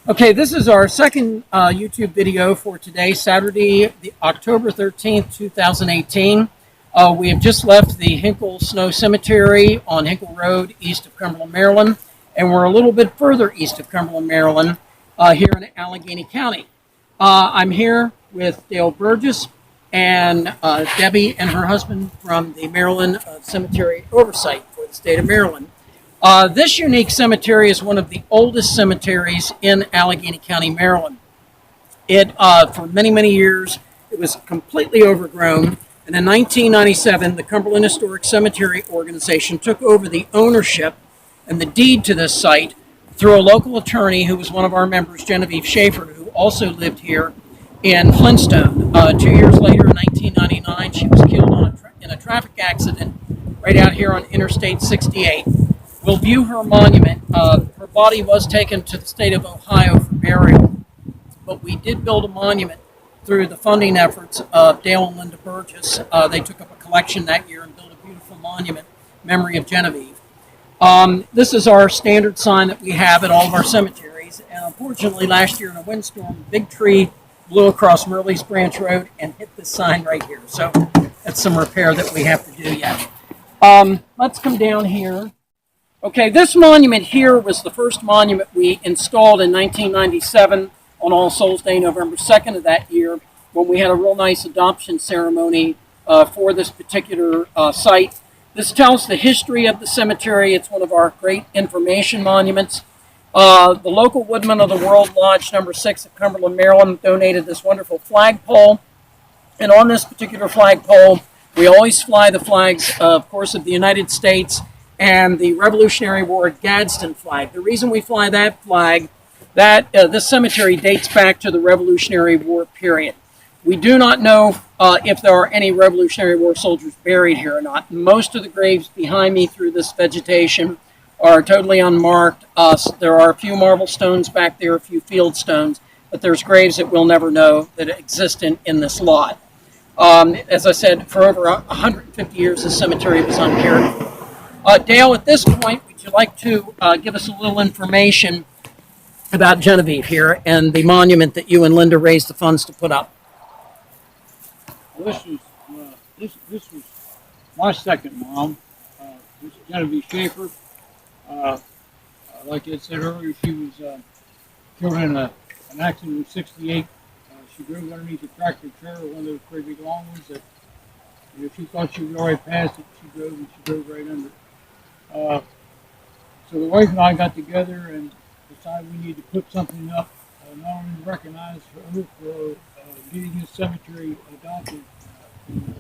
Okay, this is our second YouTube video for today, Saturday, October 13th, 2018. We have just left the Flintstone Cemetery on Hinkle Road, east of Cumberland, Maryland, and we're a little bit further east of Cumberland, Maryland, here in Allegheny County. I'm here with Dale Burgess and Debbie and her husband from the Maryland Cemetery Oversight for the state of Maryland. This unique cemetery is one of the oldest cemeteries in Allegheny County, Maryland. For many, many years, it was completely overgrown. And in 1997, the Cumberland Historic Cemetery Organization took over the ownership and the deed to this site through a local attorney who was one of our members, Genevieve Schaefer, who also lived here in Flintstone. 2 years later, in 1999, she was killed in a traffic accident right out here on Interstate 68. We'll view her monument. Her body was taken to the state of Ohio for burial, but we did build a monument through the funding efforts of Dale and Linda Burgess. They took up a collection that year and built a beautiful monument in memory of Genevieve. This is our standard sign that we have at all of our cemeteries. And unfortunately, last year in a windstorm, a big tree blew across Merleys Branch Road and hit this sign right here. So that's some repair that we have to do yet. Let's come down here. Okay, this monument here was the first monument we installed in 1997 on All Souls Day, November 2nd of that year, when we had a real nice adoption ceremony for this particular site. This tells the history of the cemetery. It's one of our great information monuments. The local Woodman of the World Lodge number 6 at Cumberland, Maryland donated this wonderful flagpole. And on this particular flagpole, we always fly the flags, of course, of the United States and the Revolutionary War Gadsden flag. The reason we fly that flag, this cemetery dates back to the Revolutionary War period. We do not know if there are any Revolutionary War soldiers buried here or not. Most of the graves behind me through this vegetation are totally unmarked. There are a few marble stones back there, a few field stones, but there's graves that we'll never know that exist in this lot. As I said, for over 150 years, this cemetery was uncared for. Dale, at this point, would you like to give us a little information about Genevieve here and the monument that you and Linda raised the funds to put up? Well, this was my second mom. This is Genevieve Schaefer. Like I said earlier, she was killed in an accident in '68. She drove underneath a tractor trailer, one of those pretty big long ones that, she thought she was already past it. She drove right under it. So the wife and I got together and decided we need to put something up, not only to recognize her for getting this cemetery adopted in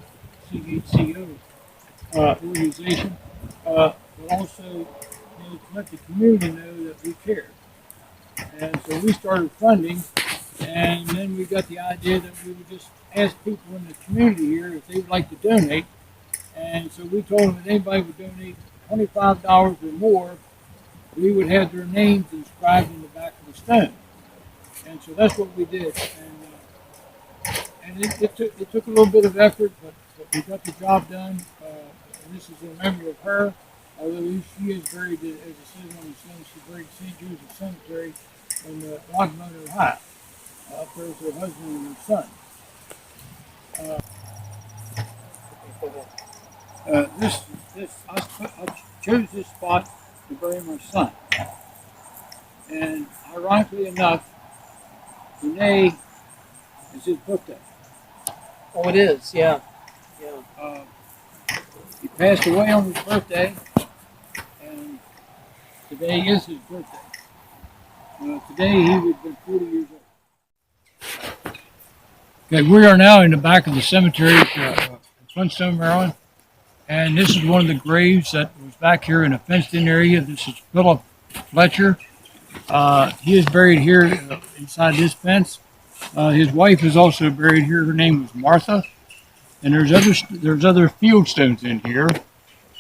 the CHCO organization, but also to let the community know that we cared. And so we started funding, and then we got the idea that we would just ask people in the community here if they would like to donate. And so we told them that anybody would donate $25 or more, we would have their names inscribed in the back of the stone. And so that's what we did. And it took a little bit of effort, but we got the job done. And this is in memory of her, although she is buried, as it says on the stone, she's buried at St. Joseph Cemetery in Rockmount, Ohio. Up there with her husband and her son. I chose this spot to bury my son. And ironically enough, today is his birthday. Oh, it is, yeah. He passed away on his birthday, and today is his birthday. Today he would have been 40 years old. Okay, we are now in the back of the cemetery in Flintstone, Maryland. And this is one of the graves that was back here in a fenced-in area. This is Philip Fletcher. He is buried here inside this fence. His wife is also buried here. Her name was Martha. And there's other field stones in here,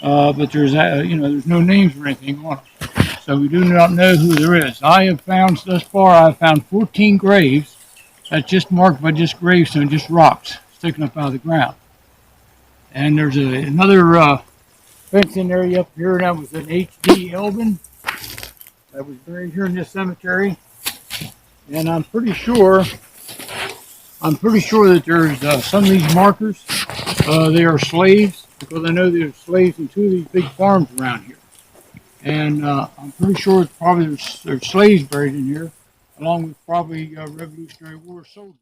but there's no names or anything on them. So we do not know who there is. I have found thus far. I've found 14 graves that's just marked by just gravestone, just rocks sticking up out of the ground. And there's another fencing area up here, and that was an H.D. Elvin that was buried here in this cemetery. And I'm pretty sure that there's some of these markers. They are slaves because I know there's slaves in two of these big farms around here. And I'm pretty sure it's probably there's slaves buried in here, along with probably Revolutionary War soldiers.